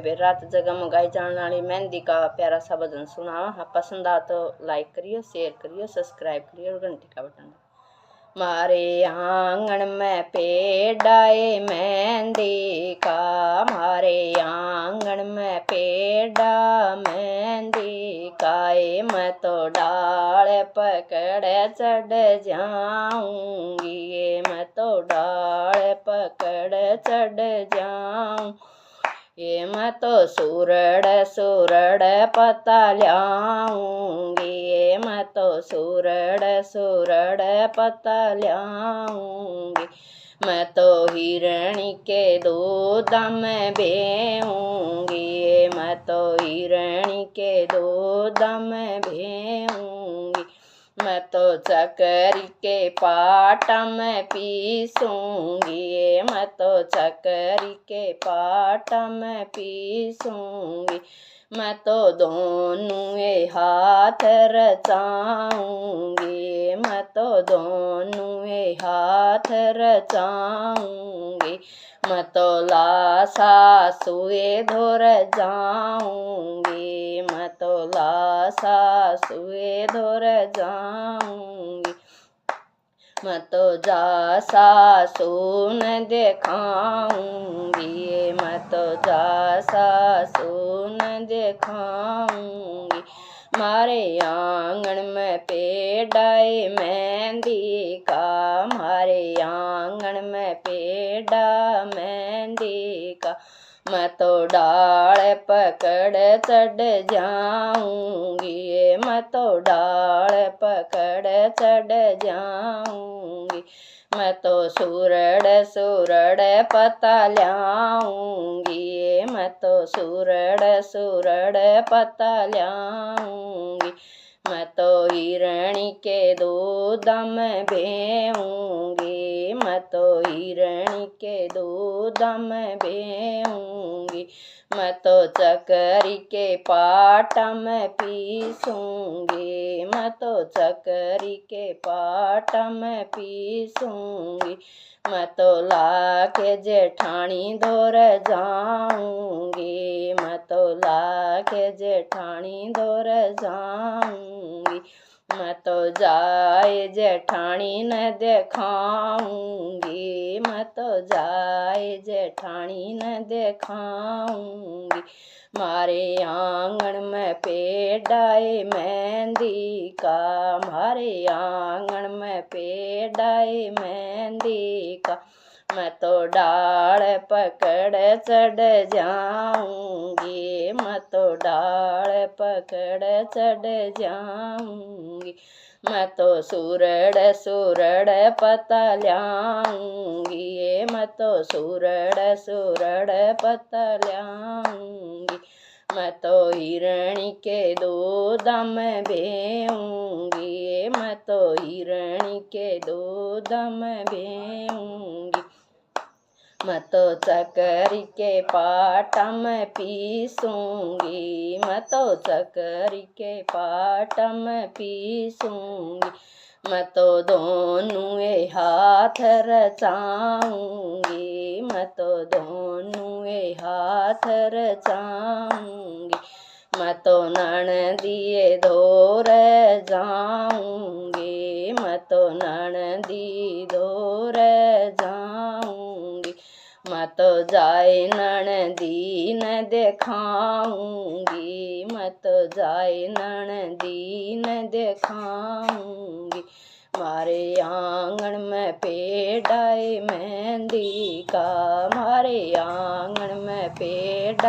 बेबे रात जगमगाई जाने वाली मेहंदी का प्यारा सा भजन सुनावा। हाँ, पसंद आ तो लाइक करियो, शेयर करियो, सब्सक्राइब करियो और घंटी का बटन। मारे आंगन में पेड़ आए मेहंदी का, मारे आंगन में पेड़ मेहंदी का, मैं तो डाल पकड़ चढ़ जाऊंगी, मैं तो डाल पकड़ चढ़ जाऊं, ये मैं तो सूरड़ सूरड़ पता ल्याऊंगी, ये मैं तो सूरड़ सूरड़ पता ल्याऊंगी, मैं तो हिरणी के दूध में बेऊंगी, मैं तो हिरणी के दूध में बेऊंगी, मैं तो चकरी के पाटा में पीसूंगी, मैं तो चकरी के पाटा में पीसूंगी, मैं तो दोनों हाथ रचाऊंगी, मैं तो दोनों हाथ रचाऊंगी, मैं तो लासा सुए धोर जाऊंगी, मैं तो लासा सुए धोर जाऊंगी, मैं तो जा सासून दिखाऊंगी, मैं तो जा सासून दिखाऊंगी, मारे आंगन में पेड़ आए मेहंदी का, मारे आंगन में पेड़ मेहंदी का, मैं तो डाल पकड़ चढ़ जाऊंगी, मैं तो डाल पकड़ चढ़ जाऊंगी, मैं तो सूरड़ सूरड़ पता ल्याऊंगी, मैं तो सूरड़ सूरड़ पता ल्याऊंगी, मैं तो हिरणी के दूध में बेऊंगी, मैं तो हिरणी के दूध में बेऊंगी, मैं तो चकरी के पाटा में पीसूंगी, मैं तो चकरी के पाटा में पीसूंगी, मैं तो लाके जेठानी धोर जाऊंगी, मैं तो लाके जेठानी धोर जाऊंगी, मैं तो जाए जेठानी न दिखाऊंगी, मैं तो जाए जेठानी न दिखाऊंगी, मारे आंगन में पेड़ आए मेहंदी का, मारे आंगन में पेड़ आए मेहंदी का, मैं तो डाल पकड़ चढ़ जाऊंगी, मैं तो डाल पकड़ चढ़ जाऊंगी, मैं तो सूरड़ सूरड़ पता ल्याऊंगी, मैं तो सूरड़ सूरड़ पता ल्याऊंगी, मैं तो हिरणी के दूध में बेऊंगी, मैं तो हिरणी के दूध में बेऊंगी, मैं तो चकरी के पाटा में पीसूंगी, मैं तो चकरी के पाटा में पीसूंगी, मैं तो दोनों हाथ रचाऊंगी, मैं तो दोनों हाथ रचाऊंगी, मैं तो ननदिए धोर जाऊंगी, मैं तो ननदी धोर जाऊंगी, मैं तो जाए ननदी न दिखाऊंगी, मैं तो जाए ननदी न दिखाऊंगी, मारे आंगन में पेड़ आए मेहंदी का, मारे आंगन में पेड़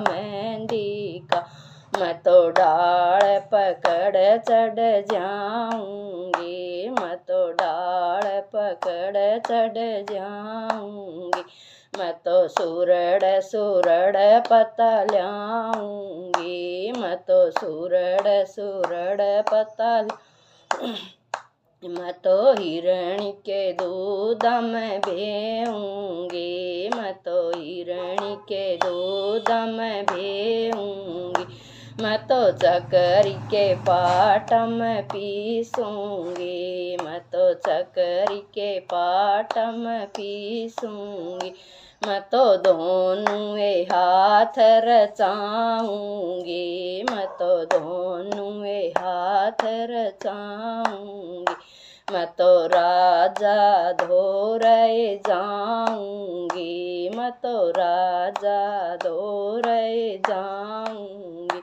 मेहंदी का, मैं तो डाल पकड़ चढ़ जाऊंगी, मैं तो डाल पकड़ चढ़ जाऊंगी, मैं तो सूरड़ सूरड़ पता ल्याऊंगी, मैं तो सूरड़ सूरड़ पता मैं तो हिरणी के दूध में बेऊंगी, मैं तो हिरणी के दूध में बेऊंगी, मैं तो चकरी के पाटा में पीसूंगी, मैं तो चकरी के पाटा में पीसूंगी, मैं तो दोनों हाथ रचाऊंगी, मैं तो दोनों हाथ रचाऊंगी, मैं तो राजा धोरे जाऊंगी, मैं तो राजा धोरे जाऊंगी,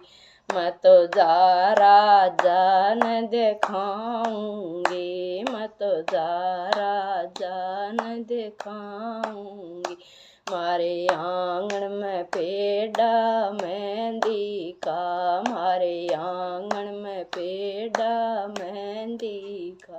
मैं तो जा राजा न दिखाऊंगी, मैं तो जा राजा न दिखाऊंगी। मारे आंगन में पेड़ा मेहंदी का, मारे आंगन में पेड़ा मेहंदी का।